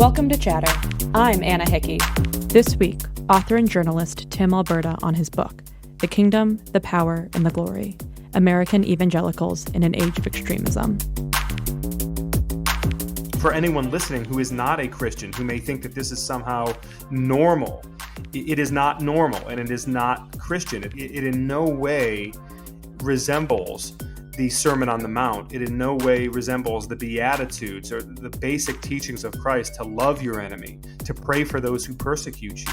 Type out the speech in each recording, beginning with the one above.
Welcome to Chatter. I'm Anna Hickey. This week, author and journalist Tim Alberta on his book, The Kingdom, the Power, and the Glory, American Evangelicals in an Age of Extremism. For anyone listening who is not a Christian, who may think that this is somehow normal, it is not normal and it is not Christian. It in no way resembles the Sermon on the Mount. It in no way resembles the Beatitudes or the basic teachings of Christ to love your enemy, to pray for those who persecute you.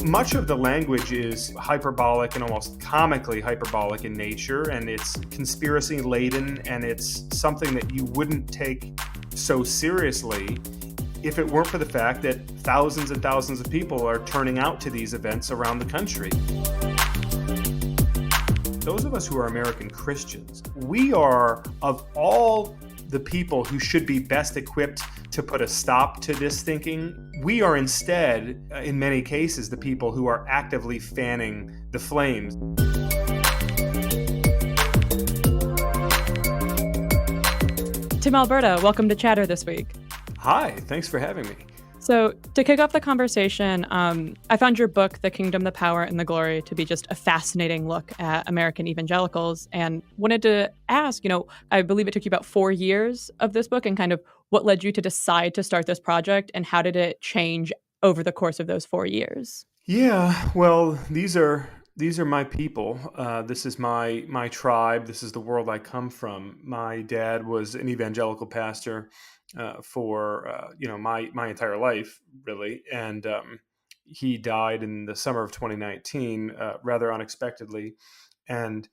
Much of the language is hyperbolic and almost comically hyperbolic in nature, and it's conspiracy-laden, and it's something that you wouldn't take so seriously if it weren't for the fact that thousands and thousands of people are turning out to these events around the country. Those of us who are American Christians, we are, of all the people who should be best equipped to put a stop to this thinking, we are instead, in many cases, the people who are actively fanning the flames. Tim Alberta, welcome to Chatter this week. Hi, thanks for having me. So to kick off the conversation, I found your book, The Kingdom, the Power, and the Glory, to be just a fascinating look at American evangelicals, and wanted to ask, I believe it took you about 4 years of this book, and kind of what led you to decide to start this project, and how did it change over the course of those 4 years? Yeah, well, these are my people. This is my tribe. This is the world I come from. My dad was an evangelical pastor for my entire life, really, and he died in the summer of 2019, rather unexpectedly. And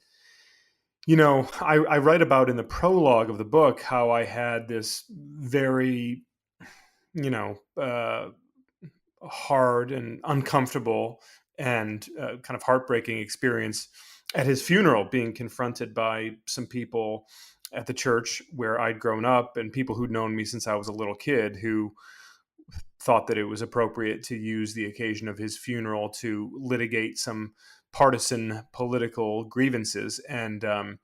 I write about in the prologue of the book how I had this very hard and uncomfortable and kind of heartbreaking experience at his funeral, being confronted by some people at the church where I'd grown up and people who'd known me since I was a little kid, who thought that it was appropriate to use the occasion of his funeral to litigate some partisan political grievances. And, I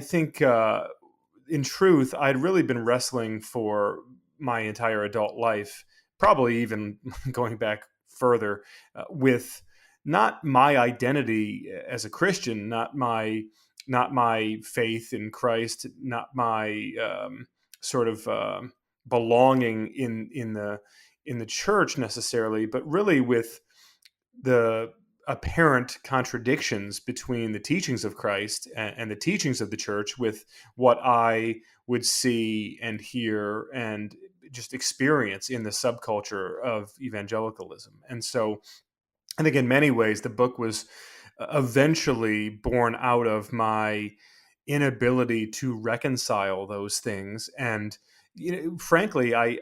think in truth, I'd really been wrestling for my entire adult life, probably even going back further, with not my identity as a Christian, not my faith in Christ, not my belonging in the church necessarily, but really with the apparent contradictions between the teachings of Christ and the teachings of the church with what I would see and hear and just experience in the subculture of evangelicalism. And so I think in many ways the book was eventually born out of my inability to reconcile those things. And frankly, I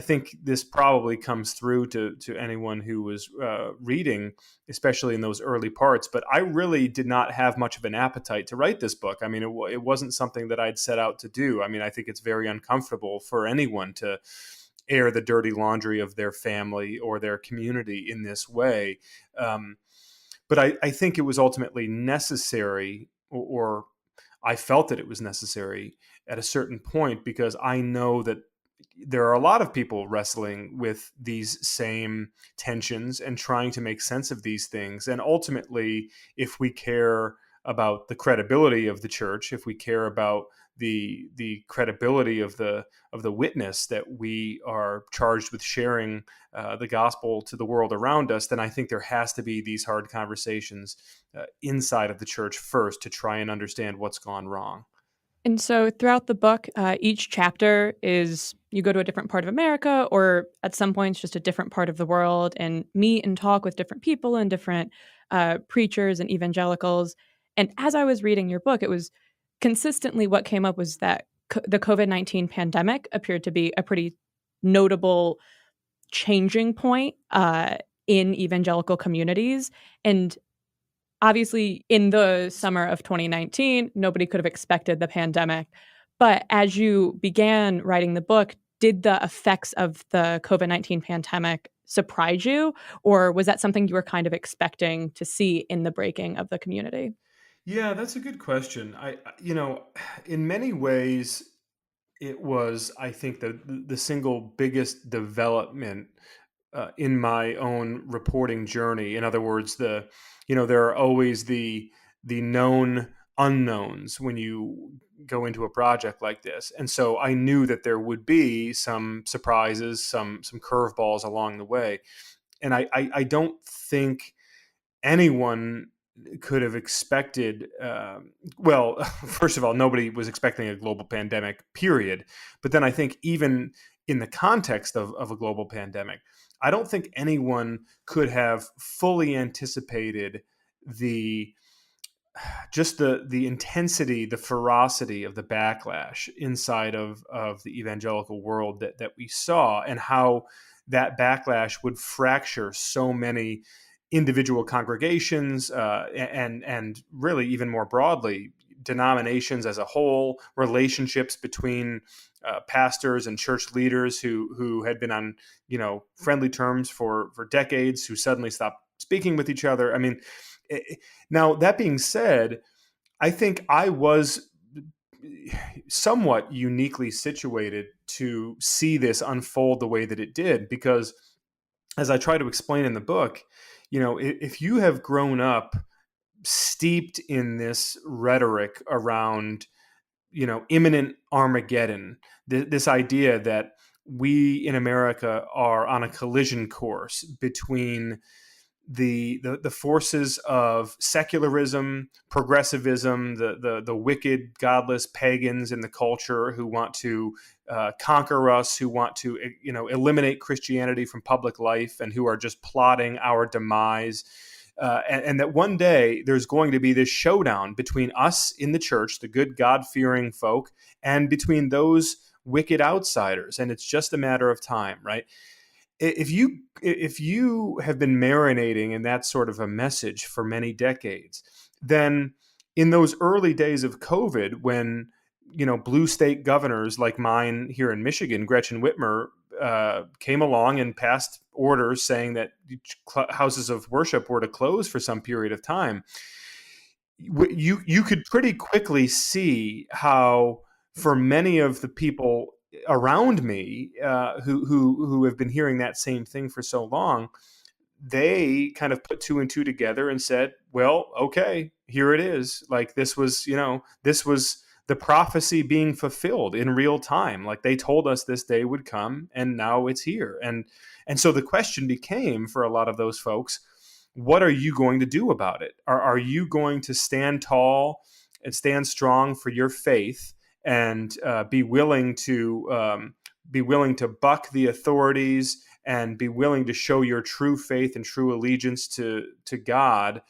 think this probably comes through to anyone who was reading, especially in those early parts. But I really did not have much of an appetite to write this book. I mean, it wasn't something that I'd set out to do. I mean, I think it's very uncomfortable for anyone to air the dirty laundry of their family or their community in this way. But I think it was ultimately necessary, or I felt that it was necessary at a certain point, because I know that there are a lot of people wrestling with these same tensions and trying to make sense of these things. And ultimately, if we care about the credibility of the church, if we care about the credibility of the witness that we are charged with sharing the gospel to the world around us, then I think there has to be these hard conversations inside of the church first to try and understand what's gone wrong. And so throughout the book, each chapter is you go to a different part of America, or at some points just a different part of the world, and meet and talk with different people and different preachers and evangelicals. And as I was reading your book, it was consistently what came up was that the COVID-19 pandemic appeared to be a pretty notable changing point in evangelical communities. And obviously, in the summer of 2019, nobody could have expected the pandemic. But as you began writing the book, did the effects of the COVID-19 pandemic surprise you? Or was that something you were kind of expecting to see in the breaking of the community? Yeah, that's a good question. In many ways, it was, I think, the single biggest development in my own reporting journey. In other words, there are always the known unknowns when you go into a project like this, and so I knew that there would be some surprises, some curveballs along the way, and I don't think anyone could have expected. Well, first of all, nobody was expecting a global pandemic, period. But then I think even in the context of a global pandemic, I don't think anyone could have fully anticipated the just the intensity, the ferocity of the backlash inside of the evangelical world that we saw, and how that backlash would fracture so many individual congregations, and really even more broadly denominations as a whole, relationships between pastors and church leaders who had been on friendly terms for decades, who suddenly stopped speaking with each other. I mean, now, that being said, I think I was somewhat uniquely situated to see this unfold the way that it did, because as I try to explain in the book, if you have grown up steeped in this rhetoric around, imminent Armageddon, this idea that we in America are on a collision course between the forces of secularism, progressivism, the wicked, godless pagans in the culture who want to conquer us, who want to eliminate Christianity from public life, and who are just plotting our demise. And that one day there's going to be this showdown between us in the church, the good God-fearing folk, and between those wicked outsiders, and it's just a matter of time, right? If you have been marinating in that sort of a message for many decades, then in those early days of COVID, when blue state governors like mine here in Michigan, Gretchen Whitmer, came along and passed orders saying that houses of worship were to close for some period of time, you could pretty quickly see how, for many of the people around me, who have been hearing that same thing for so long, they kind of put two and two together and said, well, okay, here it is. Like, this was the prophecy being fulfilled in real time. Like, they told us this day would come, and now it's here. And so the question became, for a lot of those folks, what are you going to do about it? Are you going to stand tall and stand strong for your faith, and be willing to buck the authorities, and be willing to show your true faith and true allegiance to God?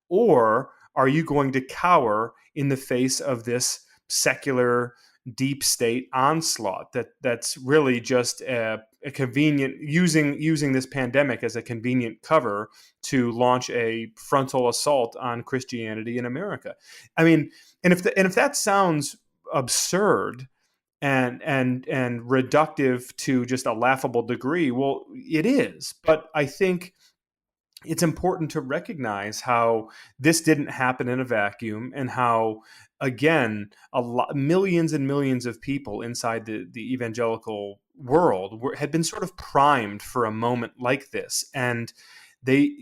Or are you going to cower in the face of this secular deep state onslaught that's really just a convenient, using this pandemic as a convenient cover to launch a frontal assault on Christianity in America? I mean, and if that sounds absurd and reductive to just a laughable degree, well, it is. But I think it's important to recognize how this didn't happen in a vacuum, and how, again, millions and millions of people inside the evangelical world had been sort of primed for a moment like this. And they,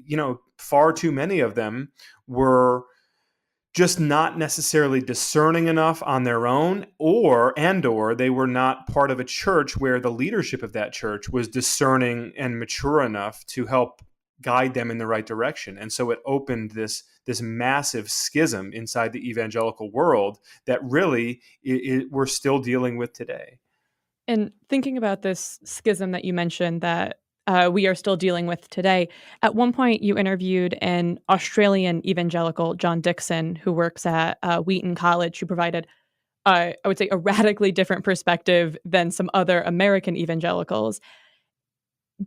far too many of them were just not necessarily discerning enough on their own, or they were not part of a church where the leadership of that church was discerning and mature enough to help guide them in the right direction. And so it opened this massive schism inside the evangelical world that really we're still dealing with today. And thinking about this schism that you mentioned that we are still dealing with today, at one point you interviewed an Australian evangelical, John Dixon, who works at Wheaton College, who provided, I would say, a radically different perspective than some other American evangelicals.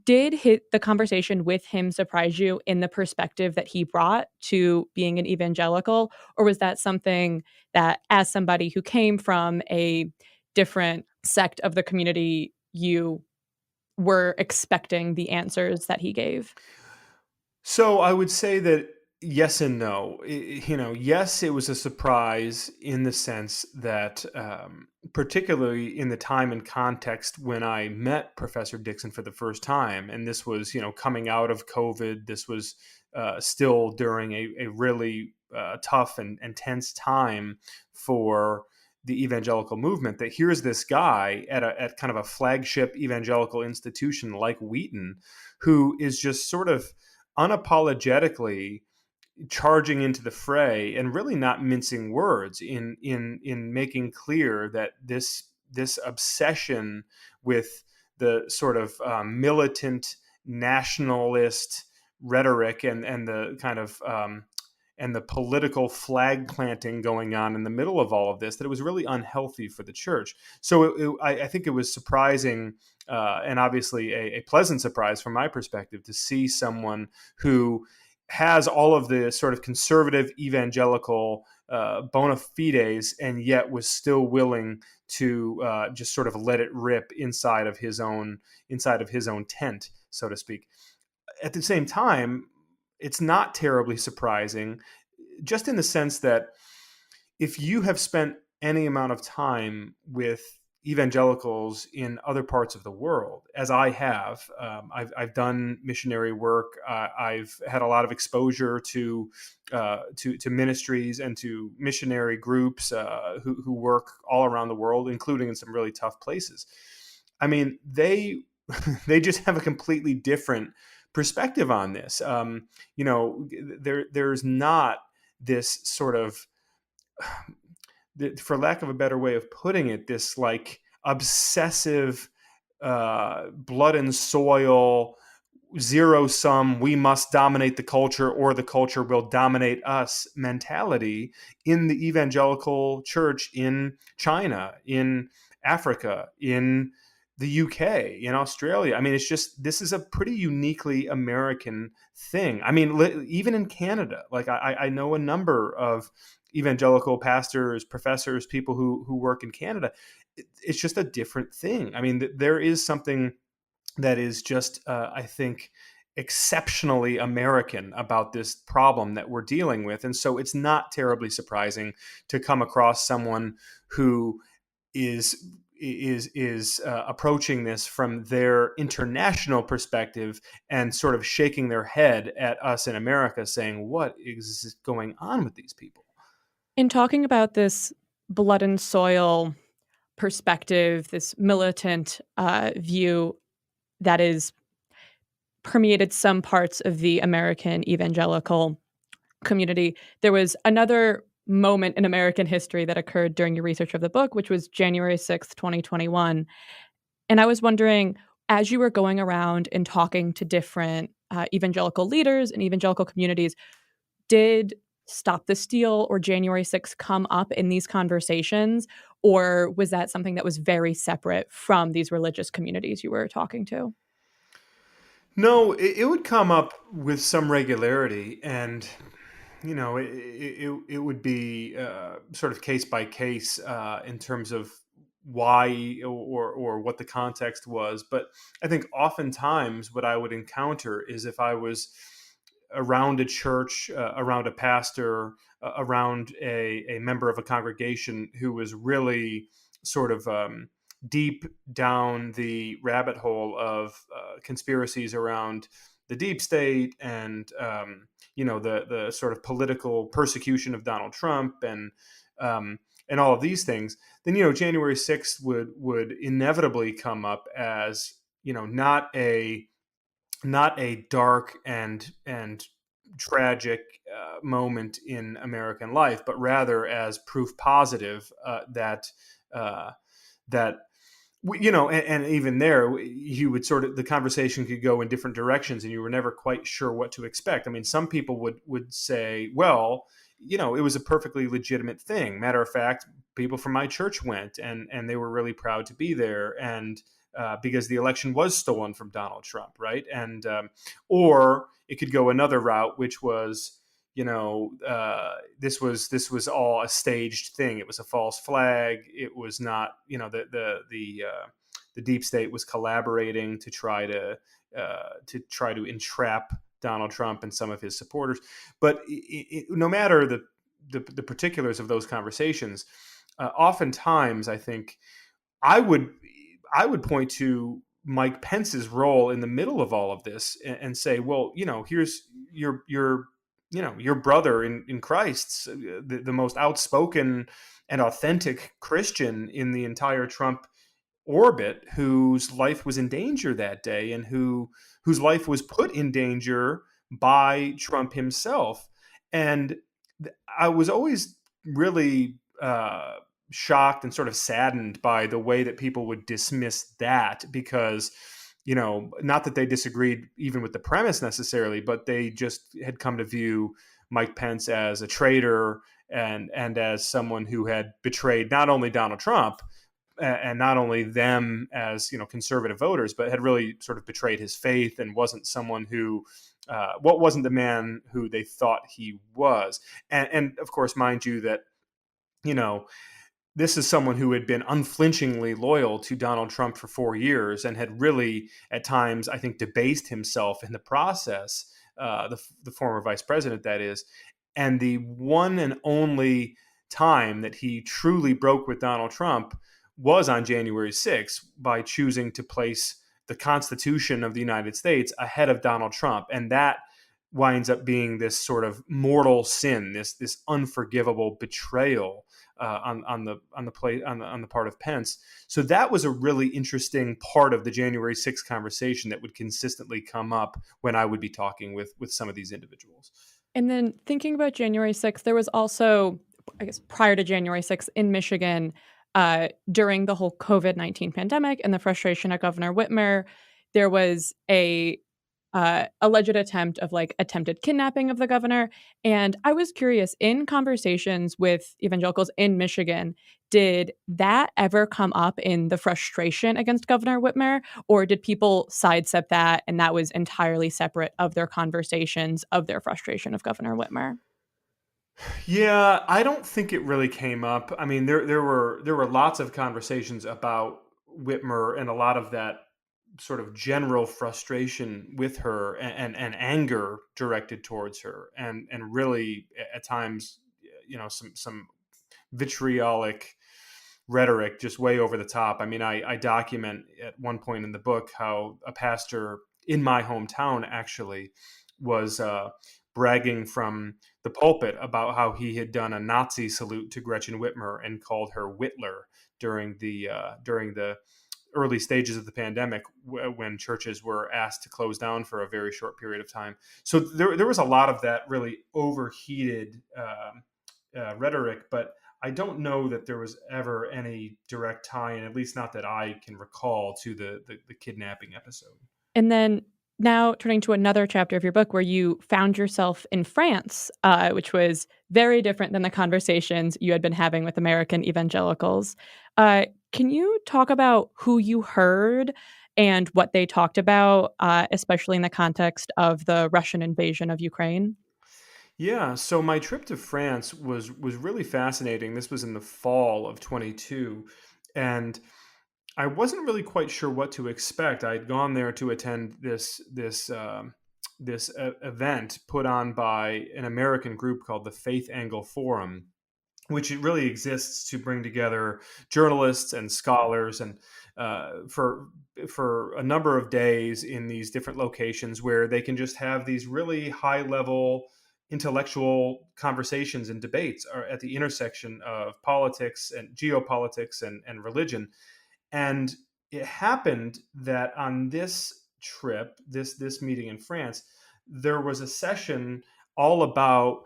Did the conversation with him surprise you in the perspective that he brought to being an evangelical? Or was that something that, as somebody who came from a different sect of the community, you were expecting the answers that he gave? So I would say that Yes and no. Yes, it was a surprise in the sense that, particularly in the time and context when I met Professor Dixon for the first time, and this was, coming out of COVID. This was still during a really tough and tense time for the evangelical movement. That here's this guy at kind of a flagship evangelical institution like Wheaton, who is just sort of unapologetically charging into the fray and really not mincing words in making clear that this obsession with the sort of militant nationalist rhetoric and the kind of and the political flag planting going on in the middle of all of this, that it was really unhealthy for the church. So I think it was surprising, and obviously a pleasant surprise from my perspective, to see someone who has all of the sort of conservative evangelical bona fides, and yet was still willing to just sort of let it rip inside of his own tent, so to speak. At the same time, it's not terribly surprising, just in the sense that if you have spent any amount of time with evangelicals in other parts of the world, as I have, I've done missionary work. I've had a lot of exposure to ministries and to missionary groups who work all around the world, including in some really tough places. I mean, they they just have a completely different perspective on this. There's not this sort of, for lack of a better way of putting it, this like obsessive blood and soil, zero sum, we must dominate the culture or the culture will dominate us mentality in the evangelical church in China, in Africa, in the UK, in Australia. I mean, it's just, this is a pretty uniquely American thing. I mean, even in Canada, like I know a number of evangelical pastors, professors, people who work in Canada. It's just a different thing. I mean, there is something that is just, I think, exceptionally American about this problem that we're dealing with. And so it's not terribly surprising to come across someone who is approaching this from their international perspective and sort of shaking their head at us in America, saying, what is going on with these people? In talking about this blood and soil perspective, this militant view that is permeated some parts of the American evangelical community, there was another moment in American history that occurred during your research of the book, which was January 6th, 2021. And I was wondering, as you were going around and talking to different evangelical leaders and evangelical communities, did Stop the Steal or January 6th come up in these conversations? Or was that something that was very separate from these religious communities you were talking to? No, it would come up with some regularity, and it would be sort of case by case in terms of why or what the context was. But I think oftentimes what I would encounter is, if I was around a church, around a pastor, around a member of a congregation who was really sort of deep down the rabbit hole of conspiracies around the deep state, and the sort of political persecution of Donald Trump, and all of these things, then January 6th would inevitably come up as not a dark and tragic moment in American life, but rather as proof positive uh, that and even there, you would sort of, the conversation could go in different directions, and you were never quite sure what to expect. I mean, some people would say, well, it was a perfectly legitimate thing. Matter of fact, people from my church went, and they were really proud to be there, and because the election was stolen from Donald Trump, right? And or it could go another route, which was, this was all a staged thing. It was a false flag. It was not, the deep state was collaborating to try to entrap Donald Trump and some of his supporters. But no matter the particulars of those conversations, oftentimes I think I would point to Mike Pence's role in the middle of all of this and say, well, here's your brother in Christ, the most outspoken and authentic Christian in the entire Trump orbit, whose life was in danger that day and whose life was put in danger by Trump himself. And I was always really shocked and sort of saddened by the way that people would dismiss that, because not that they disagreed even with the premise necessarily, but they just had come to view Mike Pence as a traitor and as someone who had betrayed not only Donald Trump and not only them as conservative voters, but had really sort of betrayed his faith and wasn't someone who wasn't the man who they thought he was. And of course, mind you, that this is someone who had been unflinchingly loyal to Donald Trump for 4 years and had really, at times, I think, debased himself in the process, the former vice president, that is. And the one and only time that he truly broke with Donald Trump was on January 6th by choosing to place the Constitution of the United States ahead of Donald Trump. And that winds up being this sort of mortal sin, this unforgivable betrayal on the part of Pence. So that was a really interesting part of the January 6th conversation that would consistently come up when I would be talking with some of these individuals. And then thinking about January 6th, there was also, I guess, prior to January 6th in Michigan, during the whole COVID-19 pandemic and the frustration at Governor Whitmer, there was a alleged attempt of attempted kidnapping of the governor. And I was curious, in conversations with evangelicals in Michigan, did that ever come up in the frustration against Governor Whitmer, or did people sidestep that and that was entirely separate of their conversations of their frustration of Governor Whitmer? Yeah, I don't think it really came up. I mean, there were lots of conversations about Whitmer and a lot of that sort of general frustration with her and anger directed towards her, and really at times some vitriolic rhetoric just way over the top. I mean, I document at one point in the book how a pastor in my hometown actually was bragging from the pulpit about how he had done a Nazi salute to Gretchen Whitmer and called her Whitler during the early stages of the pandemic, when churches were asked to close down for a very short period of time. So there was a lot of that really overheated rhetoric, but I don't know that there was ever any direct tie, and at least not that I can recall, to the kidnapping episode. And then now turning to another chapter of your book where you found yourself in France, which was very different than the conversations you had been having with American evangelicals. Can you talk about who you heard and what they talked about, especially in the context of the Russian invasion of Ukraine? Yeah, so my trip to France was really fascinating. This was in the fall of 22, and I wasn't really quite sure what to expect. I'd gone there to attend this event put on by an American group called the Faith Angle Forum, which it really exists to bring together journalists and scholars, and for a number of days in these different locations where they can just have these really high level intellectual conversations and debates are at the intersection of politics and geopolitics and religion. And it happened that on this trip, this meeting in France, there was a session all about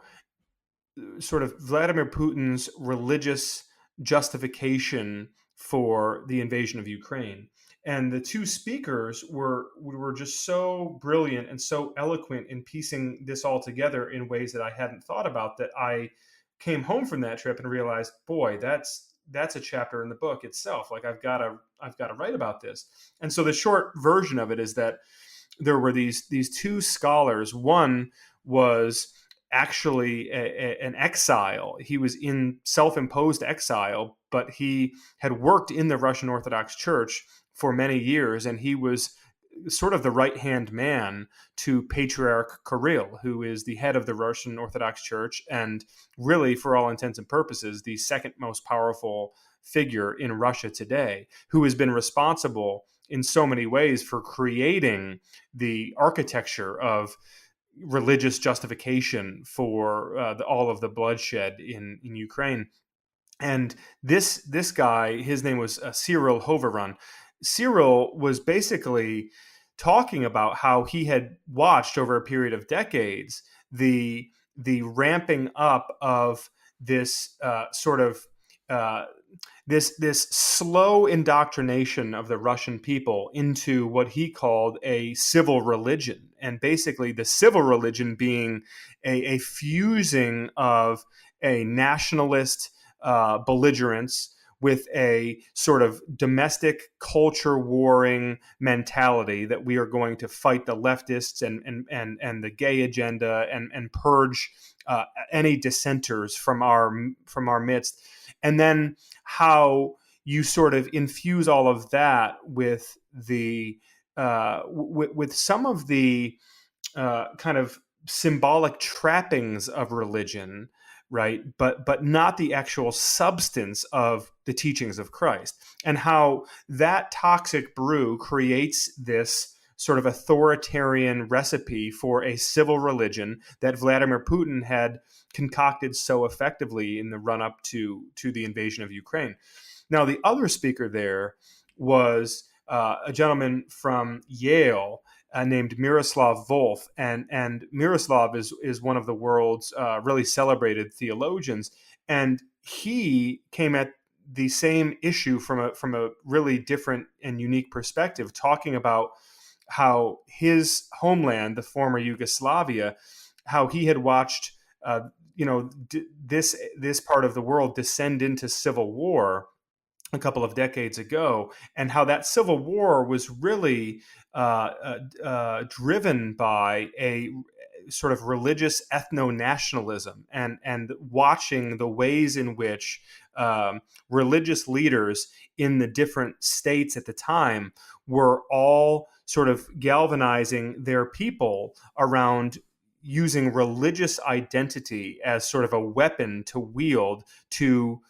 sort of Vladimir Putin's religious justification for the invasion of Ukraine. And the two speakers were just so brilliant and so eloquent in piecing this all together in ways that I hadn't thought about, that I came home from that trip and realized, boy, that's a chapter in the book itself. Like I've got to write about this. And so the short version of it is that there were these two scholars. One was actually an exile. He was in self-imposed exile, but he had worked in the Russian Orthodox Church for many years, and he was sort of the right-hand man to Patriarch Kirill, who is the head of the Russian Orthodox Church and really, for all intents and purposes, the second most powerful figure in Russia today, who has been responsible in so many ways for creating the architecture of religious justification for all of the bloodshed in Ukraine. And this guy, his name was Cyril Hoveron. Cyril was basically talking about how he had watched over a period of decades the ramping up of this uh, this slow indoctrination of the Russian people into what he called a civil religion, and basically the civil religion being a fusing of a nationalist belligerence with a sort of domestic culture warring mentality that we are going to fight the leftists and the gay agenda and purge any dissenters from our midst, and then how you sort of infuse all of that with the with some of the kind of symbolic trappings of religion, right? But not the actual substance of the teachings of Christ, and how that toxic brew creates this sort of authoritarian recipe for a civil religion that Vladimir Putin had concocted so effectively in the run-up to the invasion of Ukraine. Now, the other speaker there was a gentleman from Yale named Miroslav Volf, and Miroslav is one of the world's really celebrated theologians, and he came at the same issue from a really different and unique perspective, talking about how his homeland, the former Yugoslavia, how he had watched this part of the world descend into civil war a couple of decades ago, and how that civil war was really driven by a sort of religious ethno-nationalism, and watching the ways in which religious leaders in the different states at the time were all sort of galvanizing their people around using religious identity as sort of a weapon to wield to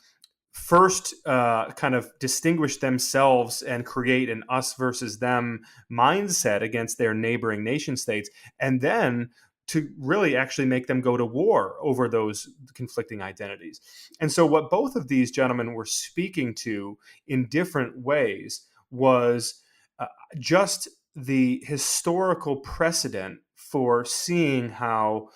first kind of distinguish themselves and create an us versus them mindset against their neighboring nation states, and then to really actually make them go to war over those conflicting identities. And so what both of these gentlemen were speaking to in different ways was just the historical precedent for seeing how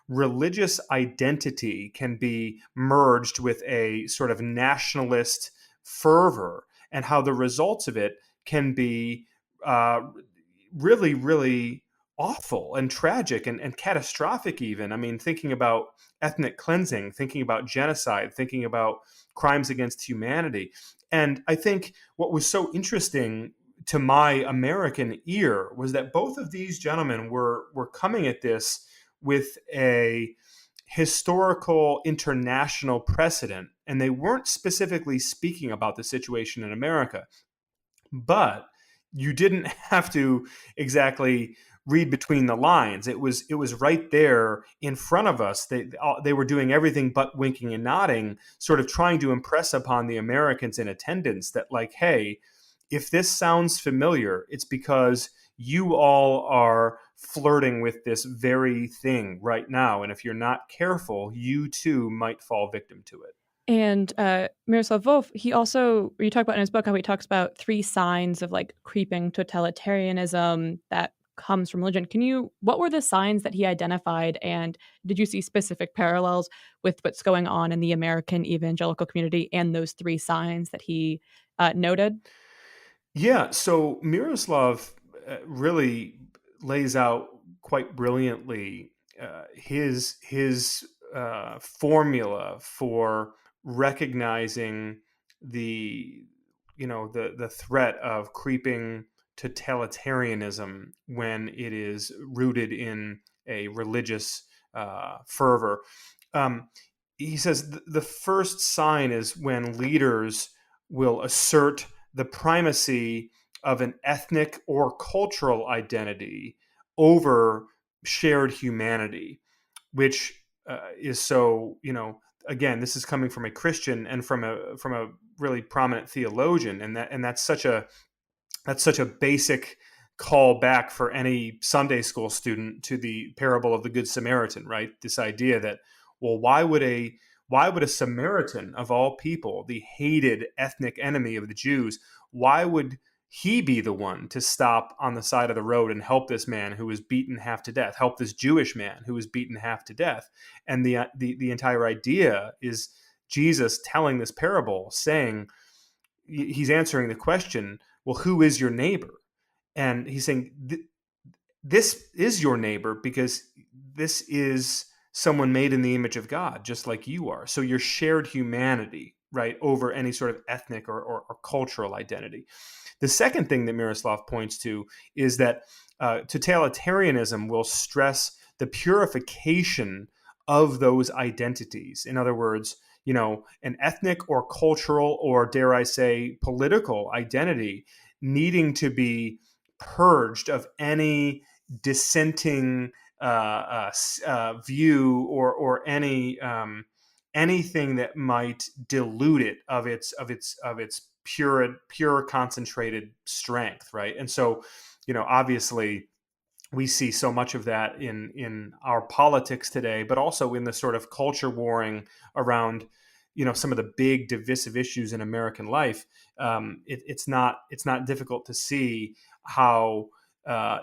religious identity can be merged with a sort of nationalist fervor, and how the results of it can be really, really awful and tragic and catastrophic even. I mean, thinking about ethnic cleansing, thinking about genocide, thinking about crimes against humanity. And I think what was so interesting to my American ear was that both of these gentlemen were coming at this with a historical international precedent, and they weren't specifically speaking about the situation in America. But you didn't have to exactly read between the lines. It was right there in front of us. They were doing everything but winking and nodding, sort of trying to impress upon the Americans in attendance that, like, hey, if this sounds familiar, it's because you all are flirting with this very thing right now. And if you're not careful, you too might fall victim to it. And Miroslav Volf, you talk about in his book how he talks about 3 signs of like creeping totalitarianism that comes from religion. What were the signs that he identified, and did you see specific parallels with what's going on in the American evangelical community and those 3 signs that he noted? Yeah, so Miroslav really lays out quite brilliantly his formula for recognizing the the threat of creeping totalitarianism when it is rooted in a religious fervor. Um, he says the first sign is when leaders will assert the primacy of an ethnic or cultural identity over shared humanity, which is so, again, this is coming from a Christian and from a really prominent theologian, and that's such a basic call back for any Sunday school student to the parable of the Good Samaritan, right? This idea that, well, why would a Samaritan of all people, the hated ethnic enemy of the Jews, why would he be the one to stop on the side of the road and help this man who was beaten half to death, help this Jewish man who was beaten half to death? And the entire idea is Jesus telling this parable, saying, he's answering the question, well, who is your neighbor? And he's saying, this is your neighbor because this is someone made in the image of God, just like you are. So your shared humanity, right, over any sort of ethnic or cultural identity. The second thing that Miroslav points to is that totalitarianism will stress the purification of those identities. In other words, an ethnic or cultural or, dare I say, political identity needing to be purged of any dissenting view or any anything that might dilute it of its pure concentrated strength, right? And so, obviously, we see so much of that in our politics today, but also in the sort of culture warring around, some of the big divisive issues in American life. It's not difficult to see how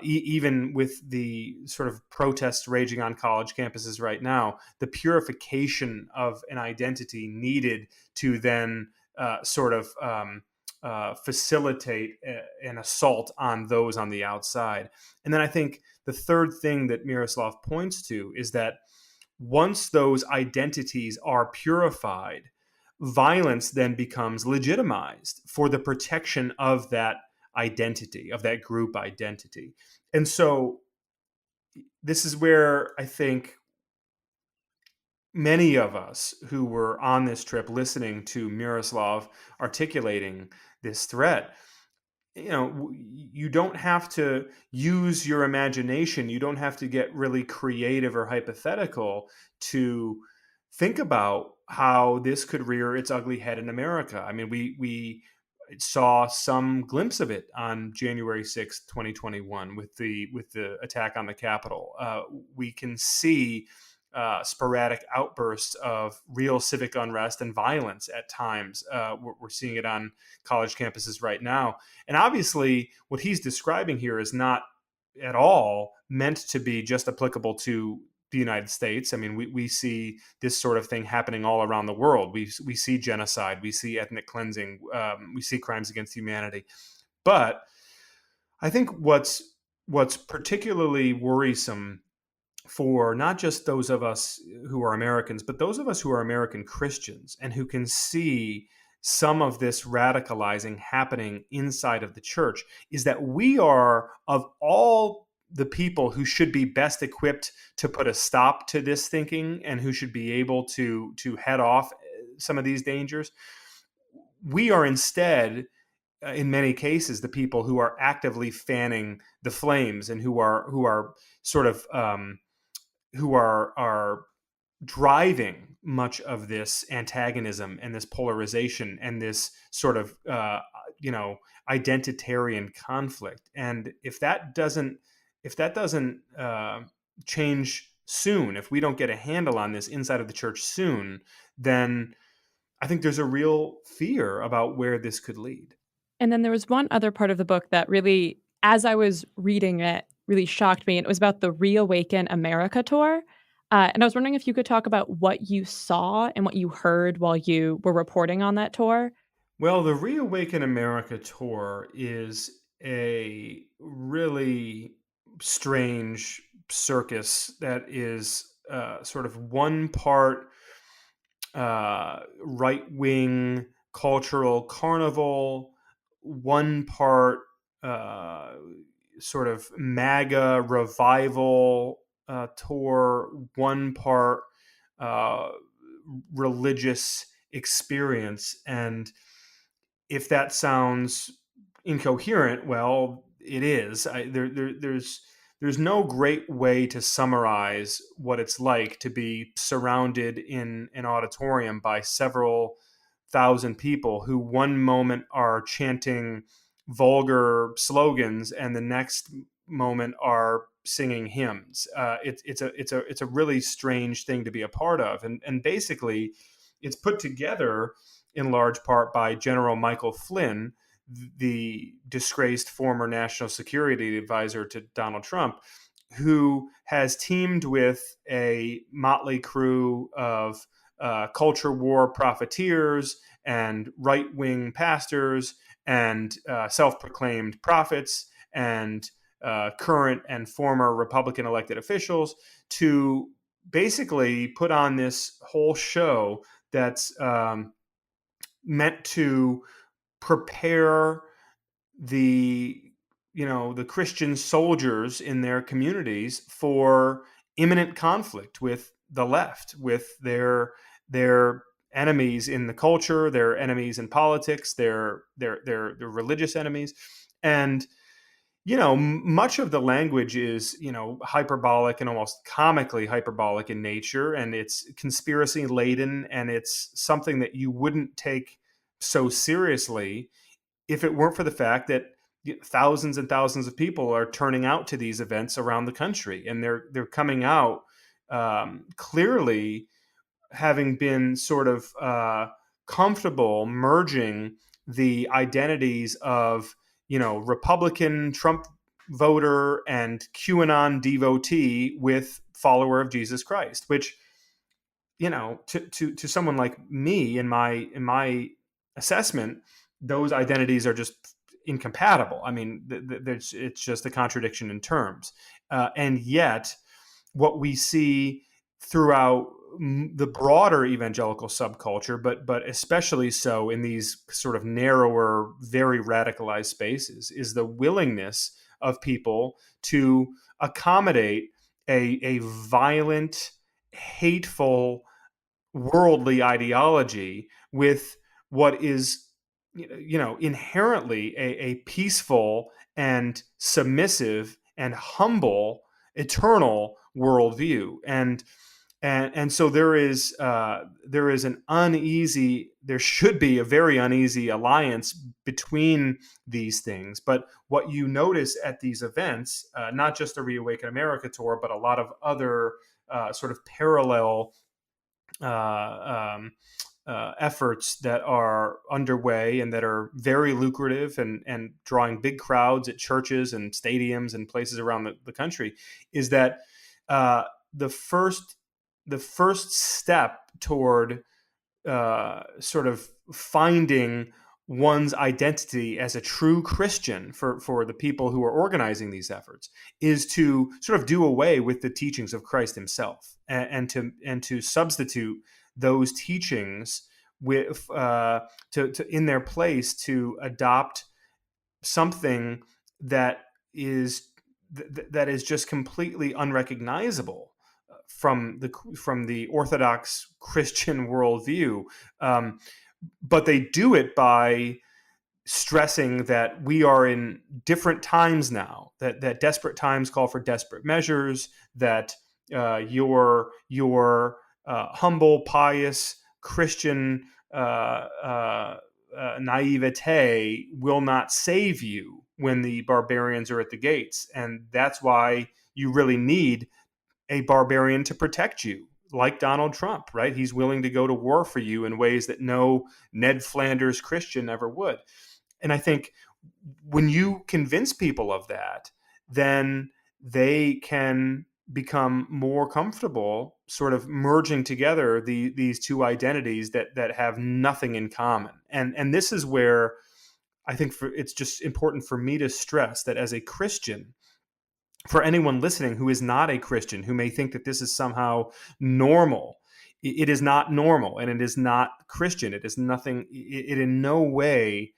even with the sort of protests raging on college campuses right now, the purification of an identity needed to then facilitate an assault on those on the outside. And then I think the third thing that Miroslav points to is that once those identities are purified, violence then becomes legitimized for the protection of that identity, of that group identity. And so this is where I think many of us who were on this trip listening to Miroslav articulating this threat, you don't have to use your imagination. You don't have to get really creative or hypothetical to think about how this could rear its ugly head in America. I mean, we saw some glimpse of it on January 6th, 2021 with the attack on the Capitol. We can see sporadic outbursts of real civic unrest and violence at times. We're seeing it on college campuses right now. And obviously, what he's describing here is not at all meant to be just applicable to the United States. I mean, we see this sort of thing happening all around the world. We see genocide, we see ethnic cleansing, we see crimes against humanity. But I think what's particularly worrisome for not just those of us who are Americans, but those of us who are American Christians and who can see some of this radicalizing happening inside of the church, is that we are, of all the people who should be best equipped to put a stop to this thinking and who should be able to head off some of these dangers, we are instead, in many cases, the people who are actively fanning the flames and who are sort of who are driving much of this antagonism and this polarization and this sort of identitarian conflict. And if that doesn't change soon, if we don't get a handle on this inside of the church soon, then I think there's a real fear about where this could lead. And then there was one other part of the book that really, as I was reading it, really shocked me. And it was about the Reawaken America tour. And I was wondering if you could talk about what you saw and what you heard while you were reporting on that tour. Well, the Reawaken America tour is a really strange circus that is sort of one part right-wing cultural carnival, one part sort of MAGA revival tour, one part religious experience. And if that sounds incoherent. Well, it is. There's no great way to summarize what it's like to be surrounded in an auditorium by several thousand people who one moment are chanting vulgar slogans and the next moment are singing hymns. It's a really strange thing to be a part of, and basically, it's put together in large part by General Michael Flynn, the disgraced former national security advisor to Donald Trump, who has teamed with a motley crew of culture war profiteers and right-wing pastors and self-proclaimed prophets and current and former Republican elected officials to basically put on this whole show that's meant to prepare the the Christian soldiers in their communities for imminent conflict with the left, with their enemies in the culture, their enemies in politics, their religious enemies. And much of the language is hyperbolic and almost comically hyperbolic in nature, and it's conspiracy laden, and it's something that you wouldn't take so seriously if it weren't for the fact that thousands and thousands of people are turning out to these events around the country, and they're coming out clearly having been sort of comfortable merging the identities of Republican Trump voter and QAnon devotee with follower of Jesus Christ, which to someone like me in my assessment, those identities are just incompatible. I mean, it's just a contradiction in terms, and yet what we see throughout the broader evangelical subculture, but especially so in these sort of narrower, very radicalized spaces, is the willingness of people to accommodate a violent, hateful, worldly ideology with what is inherently a peaceful and submissive and humble eternal worldview. And so there should be a very uneasy alliance between these things. But what you notice at these events, not just the Reawaken America tour, but a lot of other sort of parallel efforts that are underway and that are very lucrative and drawing big crowds at churches and stadiums and places around the country, is that the first step toward sort of finding one's identity as a true Christian for the people who are organizing these efforts is to sort of do away with the teachings of Christ himself and to substitute those teachings with to in their place, to adopt something that is just completely unrecognizable from the Orthodox Christian worldview, but they do it by stressing that we are in different times now, that desperate times call for desperate measures, that your humble, pious Christian naivete will not save you when the barbarians are at the gates, and that's why you really need a barbarian to protect you, like Donald Trump, right? He's willing to go to war for you in ways that no Ned Flanders Christian ever would. And I think when you convince people of that, then they can become more comfortable sort of merging together these two identities that have nothing in common. And this is where I think it's just important for me to stress that as a Christian, for anyone listening who is not a Christian, who may think that this is somehow normal, it is not normal, and it is not Christian. It is nothing. It in no way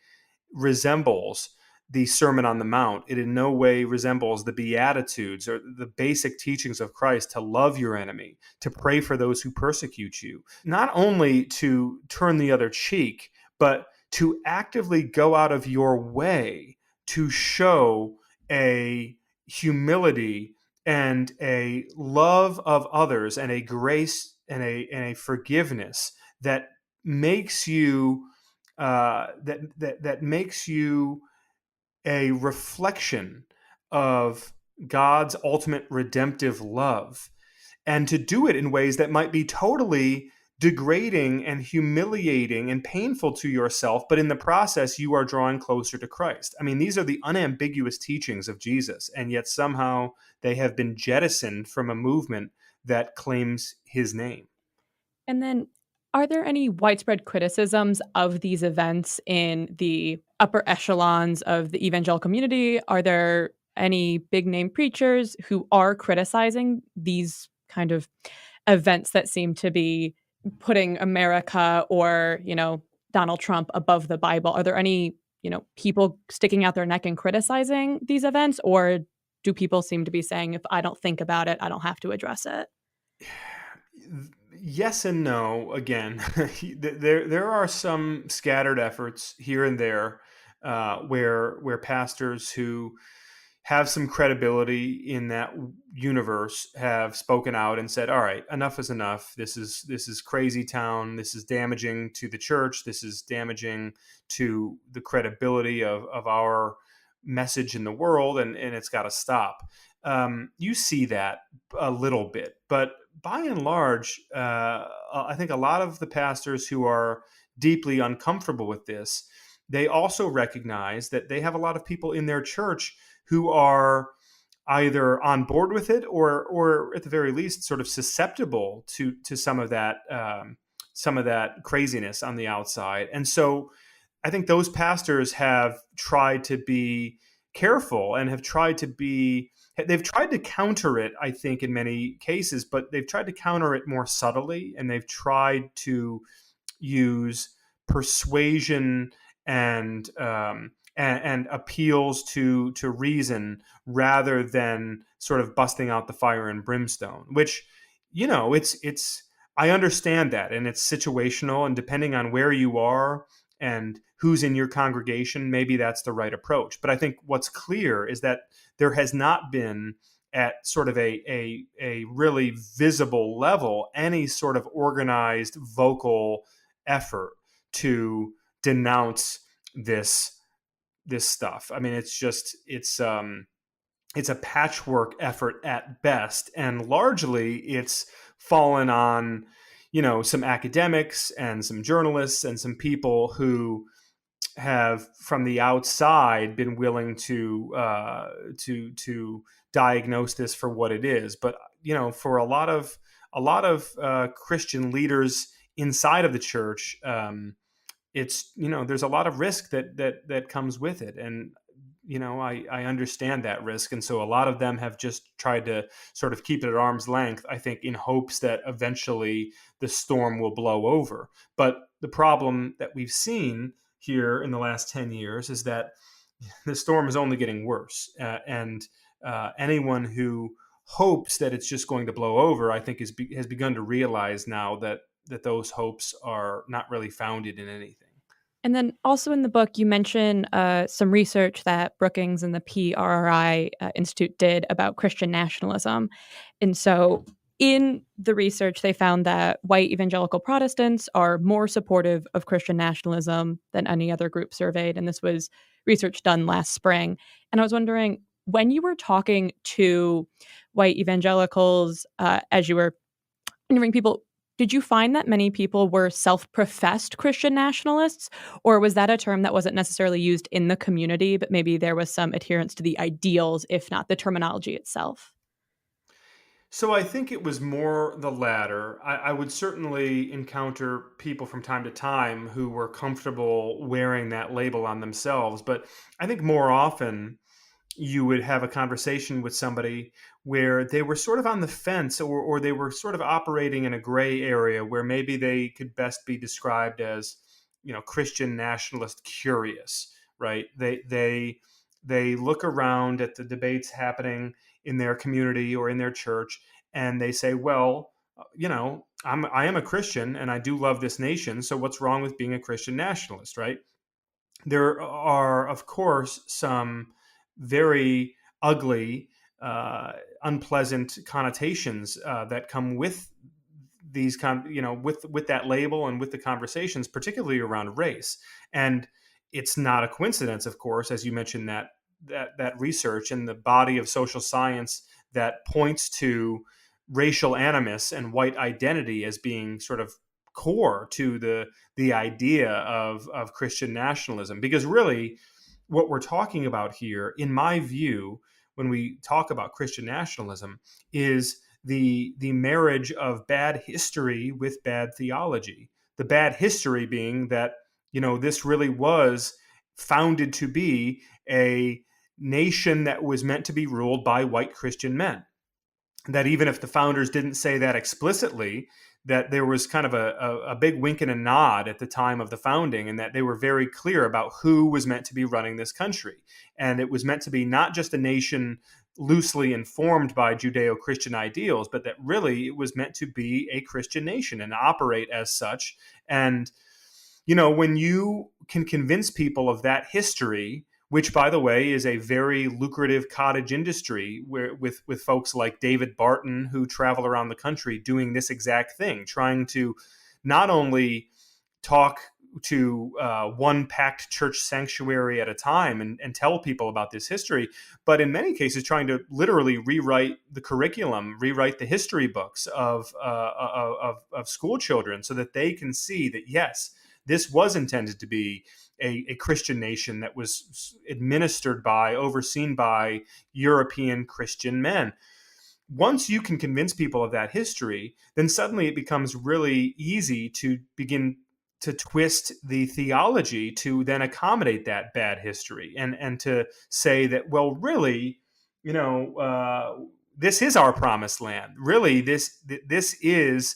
resembles the Sermon on the Mount. It in no way resembles the Beatitudes or the basic teachings of Christ to love your enemy, to pray for those who persecute you, not only to turn the other cheek, but to actively go out of your way to show a humility and a love of others and a grace and a forgiveness that makes you that makes you a reflection of God's ultimate redemptive love, and to do it in ways that might be totally degrading and humiliating and painful to yourself, but in the process, you are drawing closer to Christ. I mean, these are the unambiguous teachings of Jesus, and yet somehow they have been jettisoned from a movement that claims his name. And then, are there any widespread criticisms of these events in the upper echelons of the evangelical community? Are there any big name preachers who are criticizing these kind of events that seem to be putting America or, Donald Trump above the Bible? Are there any, people sticking out their neck and criticizing these events? Or do people seem to be saying, if I don't think about it, I don't have to address it? Yes and no. Again, there are some scattered efforts here and there where pastors who have some credibility in that universe have spoken out and said, "All right, enough is enough. This is crazy town. This is damaging to the church. This is damaging to the credibility of our message in the world, and it's got to stop." You see that a little bit, but by and large, I think a lot of the pastors who are deeply uncomfortable with this, they also recognize that they have a lot of people in their church who are either on board with it or at the very least sort of susceptible to some of that craziness on the outside. And so I think those pastors have tried to be careful and they've tried to counter it, I think, in many cases, but they've tried to counter it more subtly, and they've tried to use persuasion and and appeals to reason rather than sort of busting out the fire and brimstone. Which, it's I understand that, and it's situational, and depending on where you are and who's in your congregation, maybe that's the right approach. But I think what's clear is that there has not been at sort of a really visible level any sort of organized vocal effort to denounce this stuff. I mean, it's a patchwork effort at best, and largely it's fallen on some academics and some journalists and some people who have from the outside been willing to diagnose this for what it is. But for a lot of Christian leaders inside of the church, it's there's a lot of risk that comes with it, and I understand that risk, and so a lot of them have just tried to sort of keep it at arm's length, I think, in hopes that eventually the storm will blow over. But the problem that we've seen here in the last 10 years is that the storm is only getting worse, and anyone who hopes that it's just going to blow over, I think, has begun to realize now that those hopes are not really founded in anything. And then also in the book, you mention some research that Brookings and the PRRI Institute did about Christian nationalism. And so in the research, they found that white evangelical Protestants are more supportive of Christian nationalism than any other group surveyed. And this was research done last spring. And I was wondering, when you were talking to white evangelicals, as you were interviewing people, did you find that many people were self-professed Christian nationalists, or was that a term that wasn't necessarily used in the community, but maybe there was some adherence to the ideals, if not the terminology itself? So I think it was more the latter. I would certainly encounter people from time to time who were comfortable wearing that label on themselves, but I think more often you would have a conversation with somebody where they were sort of on the fence, or they were sort of operating in a gray area where maybe they could best be described as, Christian nationalist curious, right? They look around at the debates happening in their community or in their church, and they say, well, I am a Christian and I do love this nation. So what's wrong with being a Christian nationalist, right? there are, of course, some very ugly, unpleasant connotations that come with these with that label and with the conversations, particularly around race. And it's not a coincidence, of course, as you mentioned, that research and the body of social science that points to racial animus and white identity as being sort of core to the idea of Christian nationalism. Because really, what we're talking about here, in my view, when we talk about Christian nationalism, is the marriage of bad history with bad theology. The bad history being that, this really was founded to be a nation that was meant to be ruled by white Christian men. That even if the founders didn't say that explicitly, that there was kind of a big wink and a nod at the time of the founding, and that they were very clear about who was meant to be running this country. And it was meant to be not just a nation loosely informed by Judeo-Christian ideals, but that really it was meant to be a Christian nation and operate as such. And, when you can convince people of that history, which, by the way, is a very lucrative cottage industry with folks like David Barton, who travel around the country doing this exact thing, trying to not only talk to one packed church sanctuary at a time and tell people about this history, but in many cases trying to literally rewrite the curriculum, rewrite the history books of school children so that they can see that, yes, this was intended to be a Christian nation that was administered by, overseen by European Christian men. Once you can convince people of that history, then suddenly it becomes really easy to begin to twist the theology to then accommodate that bad history and to say that, well, really, this is our promised land. Really, this is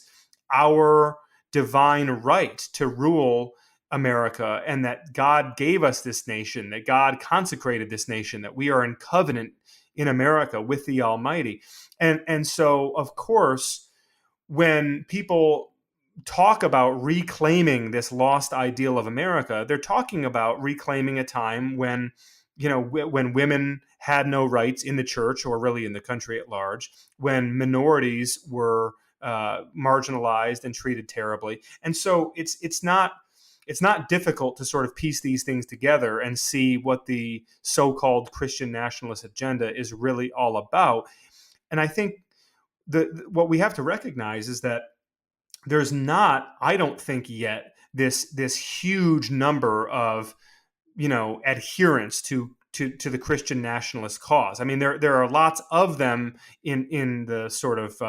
our divine right to rule America, and that God gave us this nation, that God consecrated this nation, that we are in covenant in America with the Almighty. And so, of course, when people talk about reclaiming this lost ideal of America, they're talking about reclaiming a time when, when women had no rights in the church or really in the country at large, when minorities were marginalized and treated terribly. And so it's not difficult to sort of piece these things together and see what the so-called Christian nationalist agenda is really all about. And I think what we have to recognize is that there's not, I don't think yet, this huge number of, adherents to the Christian nationalist cause. I mean, there are lots of them in the sort of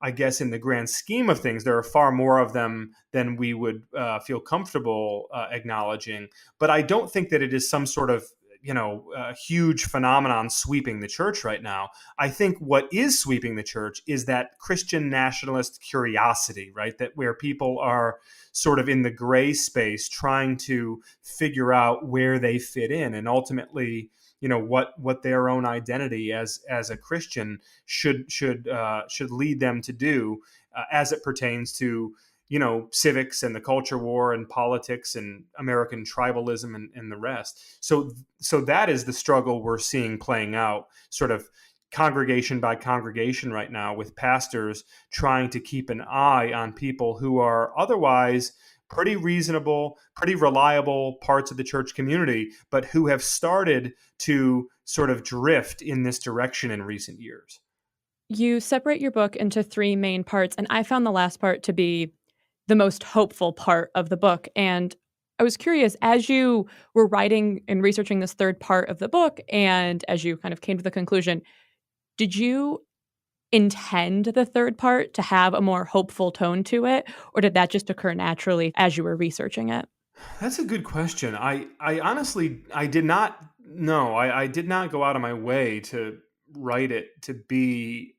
I guess in the grand scheme of things, there are far more of them than we would feel comfortable acknowledging. But I don't think that it is some sort of huge phenomenon sweeping the church right now. I think what is sweeping the church is that Christian nationalist curiosity, right? That where people are sort of in the gray space trying to figure out where they fit in, and ultimately, what their own identity as a Christian should lead them to do as it pertains to civics and the culture war and politics and American tribalism and the rest. So that is the struggle we're seeing playing out sort of congregation by congregation right now, with pastors trying to keep an eye on people who are otherwise pretty reasonable, pretty reliable parts of the church community, but who have started to sort of drift in this direction in recent years. You separate your book into three main parts, and I found the last part to be the most hopeful part of the book. And I was curious, as you were writing and researching this third part of the book, and as you kind of came to the conclusion, did you intend the third part to have a more hopeful tone to it, or did that just occur naturally as you were researching it? That's a good question. I honestly, I did not know. I did not go out of my way to write it to be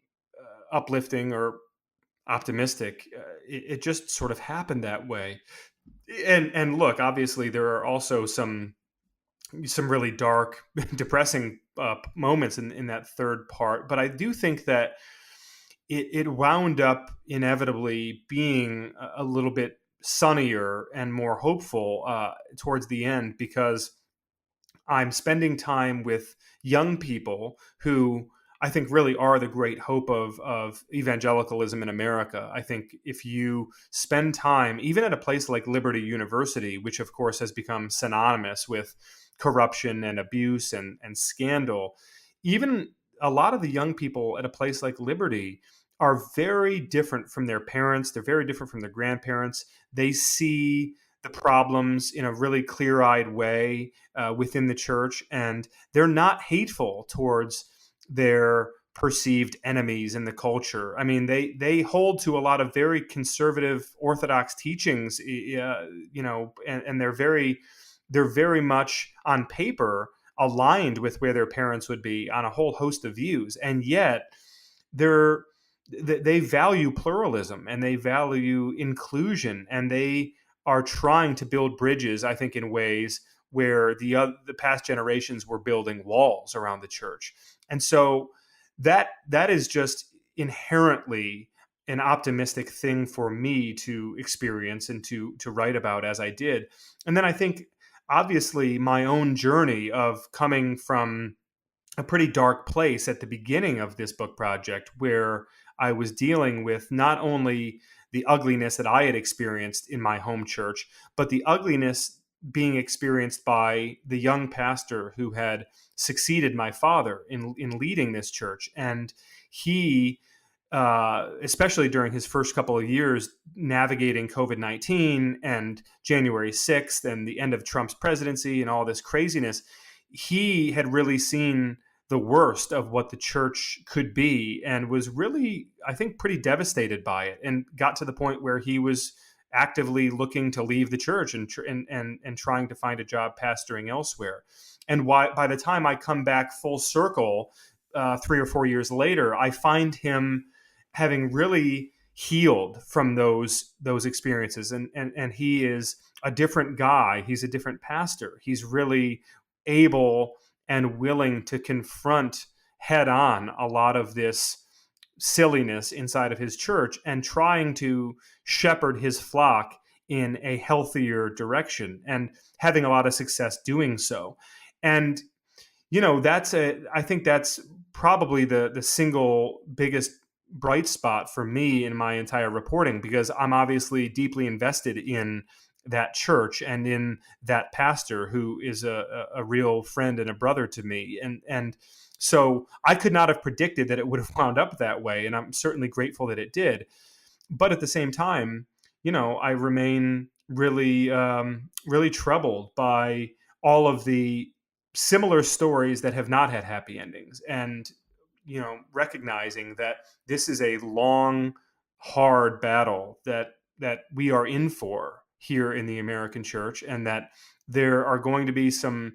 uplifting or optimistic. It just sort of happened that way. And look, obviously there are also some really dark, depressing moments in that third part. But I do think that it wound up inevitably being a little bit sunnier and more hopeful towards the end, because I'm spending time with young people who I think really are the great hope of evangelicalism in America. I think if you spend time, even at a place like Liberty University, which of course has become synonymous with corruption and abuse and scandal, even a lot of the young people at a place like Liberty are very different from their parents. They're very different from their grandparents. They see the problems in a really clear-eyed way within the church, and they're not hateful towards their perceived enemies in the culture. I mean, they hold to a lot of very conservative Orthodox teachings, and they're very much on paper aligned with where their parents would be on a whole host of views, and yet they value pluralism and they value inclusion, and they are trying to build bridges, I think, in ways where the past generations were building walls around the church. And so that is just inherently an optimistic thing for me to experience and to write about as I did. And then I think, obviously, my own journey of coming from a pretty dark place at the beginning of this book project, where I was dealing with not only the ugliness that I had experienced in my home church, but the ugliness being experienced by the young pastor who had succeeded my father in leading this church. And he, especially during his first couple of years navigating COVID-19 and January 6th and the end of Trump's presidency and all this craziness, he had really seen the worst of what the church could be and was really, I think, pretty devastated by it, and got to the point where he was actively looking to leave the church and trying to find a job pastoring elsewhere. And by the time I come back full circle 3 or 4 years later, I find him having really healed from those experiences, and he is a different guy. He's a different pastor. He's really able and willing to confront head on a lot of this silliness inside of his church and trying to shepherd his flock in a healthier direction, and having a lot of success doing so. And, I think that's probably the single biggest bright spot for me in my entire reporting, because I'm obviously deeply invested in that church and in that pastor who is a real friend and a brother to me. And so I could not have predicted that it would have wound up that way. And I'm certainly grateful that it did. But at the same time, I remain really, really troubled by all of the similar stories that have not had happy endings. And, recognizing that this is a long, hard battle that we are in for here in the American church, and that there are going to be some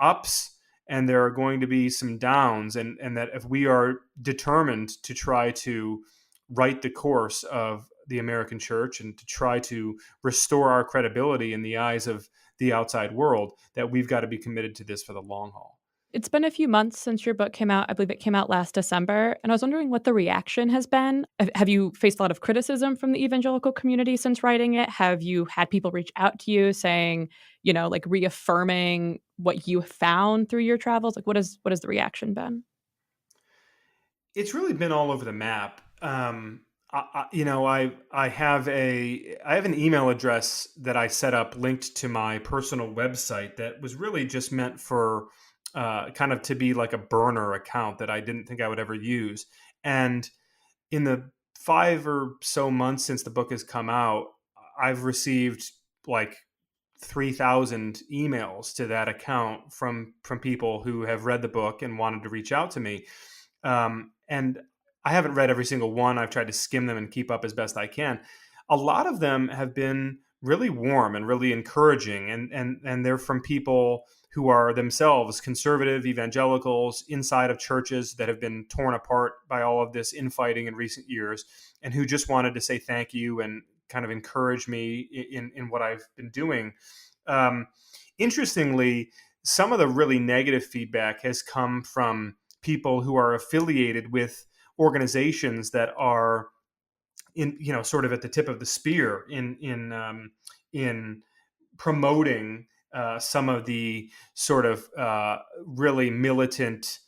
ups and there are going to be some downs, and that if we are determined to try to right the course of the American church and to try to restore our credibility in the eyes of the outside world, that we've got to be committed to this for the long haul. It's been a few months since your book came out. I believe it came out last December. And I was wondering what the reaction has been. Have you faced a lot of criticism from the evangelical community since writing it? Have you had people reach out to you saying, reaffirming what you found through your travels? Like, what has the reaction been? It's really been all over the map. I have an email address that I set up linked to my personal website that was really just meant for kind of to be like a burner account that I didn't think I would ever use. And in the 5 or so months since the book has come out, I've received like 3,000 emails to that account from people who have read the book and wanted to reach out to me. And I haven't read every single one. I've tried to skim them and keep up as best I can. A lot of them have been really warm and really encouraging, and they're from people who are themselves conservative evangelicals inside of churches that have been torn apart by all of this infighting in recent years, and who just wanted to say thank you and kind of encourage me in what I've been doing. Interestingly, some of the really negative feedback has come from people who are affiliated with organizations that are sort of at the tip of the spear in promoting some of the sort of really militant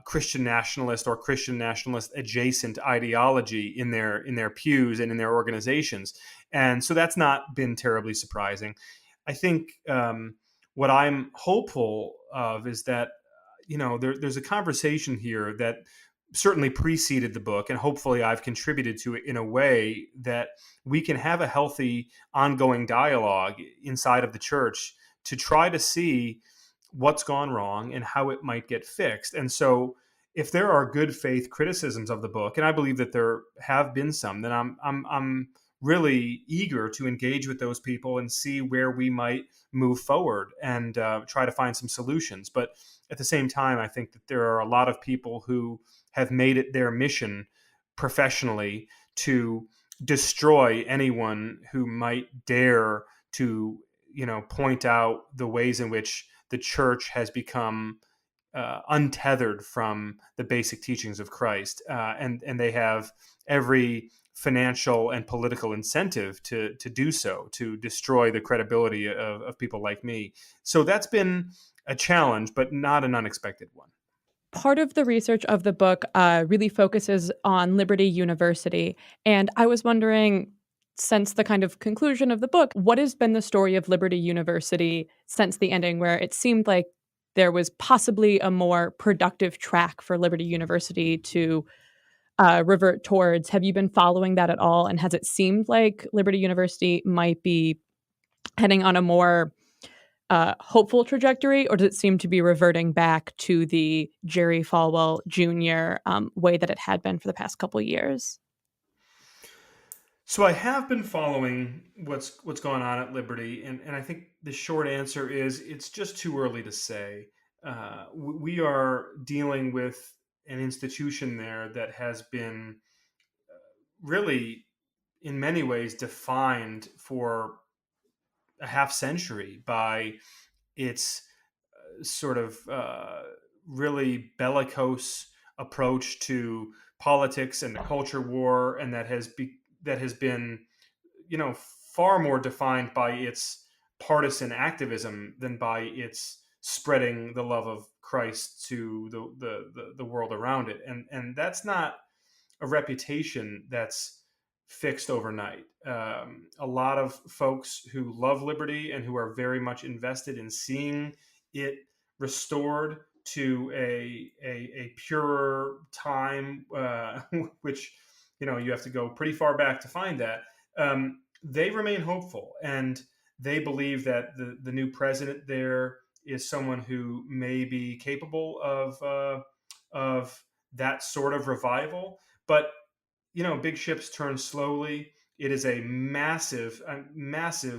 Christian nationalist or Christian nationalist adjacent ideology in their pews and in their organizations. And so that's not been terribly surprising. I think what I'm hopeful of is that, there's a conversation here that certainly preceded the book, and hopefully I've contributed to it in a way that we can have a healthy ongoing dialogue inside of the church to try to see what's gone wrong and how it might get fixed. And so if there are good faith criticisms of the book, and I believe that there have been some, then I'm really eager to engage with those people and see where we might move forward and try to find some solutions. But at the same time, I think that there are a lot of people who have made it their mission professionally to destroy anyone who might dare to, point out the ways in which the church has become untethered from the basic teachings of Christ, and they have every financial and political incentive to do so, to destroy the credibility of people like me. So that's been a challenge, but not an unexpected one. Part of the research of the book really focuses on Liberty University, and I was wondering, since the kind of conclusion of the book, what has been the story of Liberty University since the ending, where it seemed like there was possibly a more productive track for Liberty University to revert towards? Have you been following that at all? And has it seemed like Liberty University might be heading on a more hopeful trajectory, or does it seem to be reverting back to the Jerry Falwell Jr. Way that it had been for the past couple of years? So I have been following what's going on at Liberty, and I think the short answer is it's just too early to say. We are dealing with an institution there that has been really, in many ways, defined for a half century by its sort of really bellicose approach to politics and the culture war, and that has been, far more defined by its partisan activism than by its spreading the love of Christ to the world around it. And that's not a reputation that's fixed overnight. A lot of folks who love liberty and who are very much invested in seeing it restored to a purer time, which, you have to go pretty far back to find that. They remain hopeful, and they believe that the new president there is someone who may be capable of that sort of revival. But big ships turn slowly. It is a massive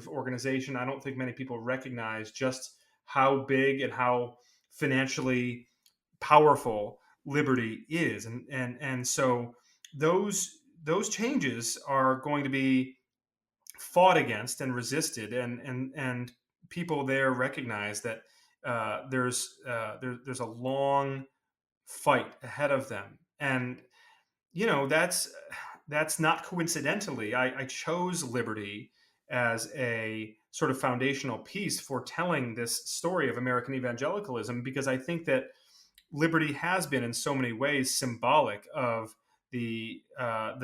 organization. I don't think many people recognize just how big and how financially powerful Liberty is, and so those changes are going to be fought against and resisted, and people there recognize that there's a long fight ahead of them. And that's not coincidentally. I chose Liberty as a sort of foundational piece for telling this story of American evangelicalism, because I think that Liberty has been in so many ways symbolic of the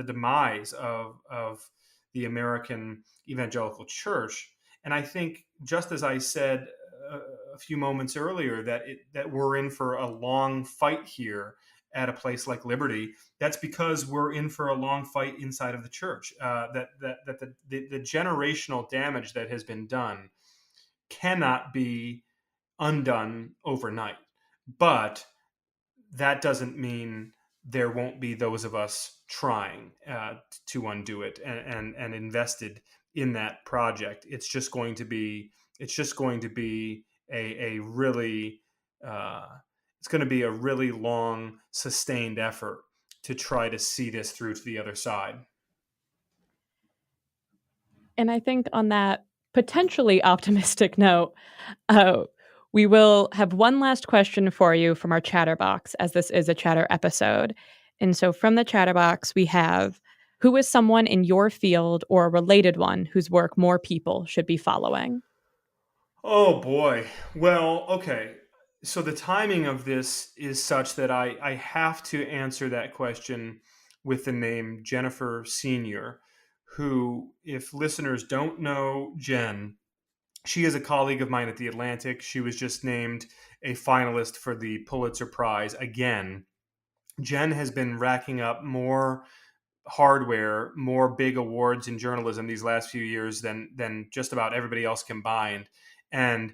demise of the American evangelical church. And I think, just as I said a few moments earlier, that we're in for a long fight here at a place like Liberty, that's because we're in for a long fight inside of the church. That the generational damage that has been done cannot be undone overnight. But that doesn't mean there won't be those of us trying to undo it and invested in that project. It's just going to be a really it's going to be a really long, sustained effort to try to see this through to the other side. And I think on that potentially optimistic note, we will have one last question for you from our Chatterbox, as this is a Chatter episode. And so from the Chatterbox, we have, Who is someone in your field or a related one whose work more people should be following? Oh boy. Well, okay. So the timing of this is such that I have to answer that question with the name Jennifer Senior, who, if listeners don't know Jen, she is a colleague of mine at The Atlantic. She was just named a finalist for the Pulitzer Prize again. Jen has been racking up more hardware, more big awards in journalism these last few years than just about everybody else combined. And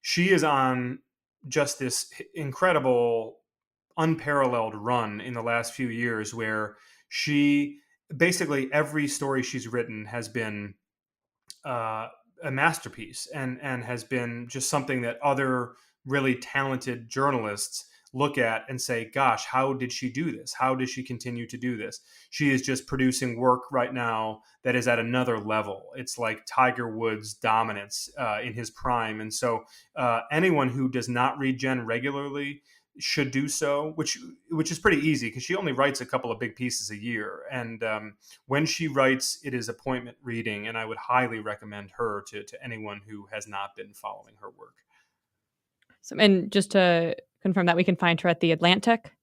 she is on just this incredible, unparalleled run in the last few years where she basically every story she's written has been a masterpiece and has been just something that other really talented journalists look at and say, gosh, how did she do this? How does she continue to do this? She is just producing work right now that is at another level. It's like Tiger Woods' dominance in his prime. And so anyone who does not read Jen regularly should do so, which is pretty easy because she only writes a couple of big pieces a year. And when she writes, it is appointment reading. And I would highly recommend her to anyone who has not been following her work. So, and just to confirm that we can find her at The Atlantic?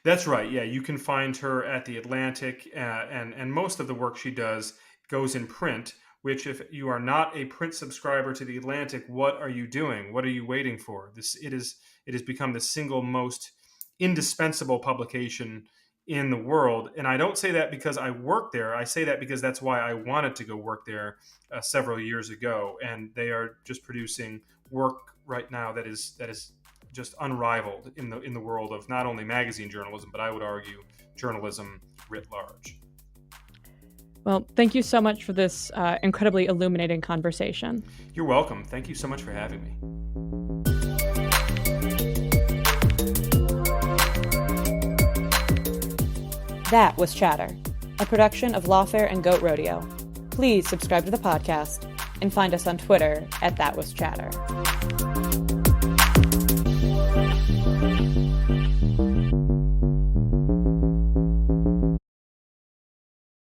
That's right. Yeah, you can find her at The Atlantic, and most of the work she does goes in print, which if you are not a print subscriber to The Atlantic, what are you doing? What are you waiting for? It has become the single most indispensable publication in the world. And I don't say that because I work there. I say that because that's why I wanted to go work there several years ago. And they are just producing work right now that is just unrivaled in the world of not only magazine journalism, but I would argue journalism writ large. Well, thank you so much for this incredibly illuminating conversation. You're welcome. Thank you so much for having me. That was Chatter, a production of Lawfare and Goat Rodeo. Please subscribe to the podcast and find us on Twitter @ThatWasChatter.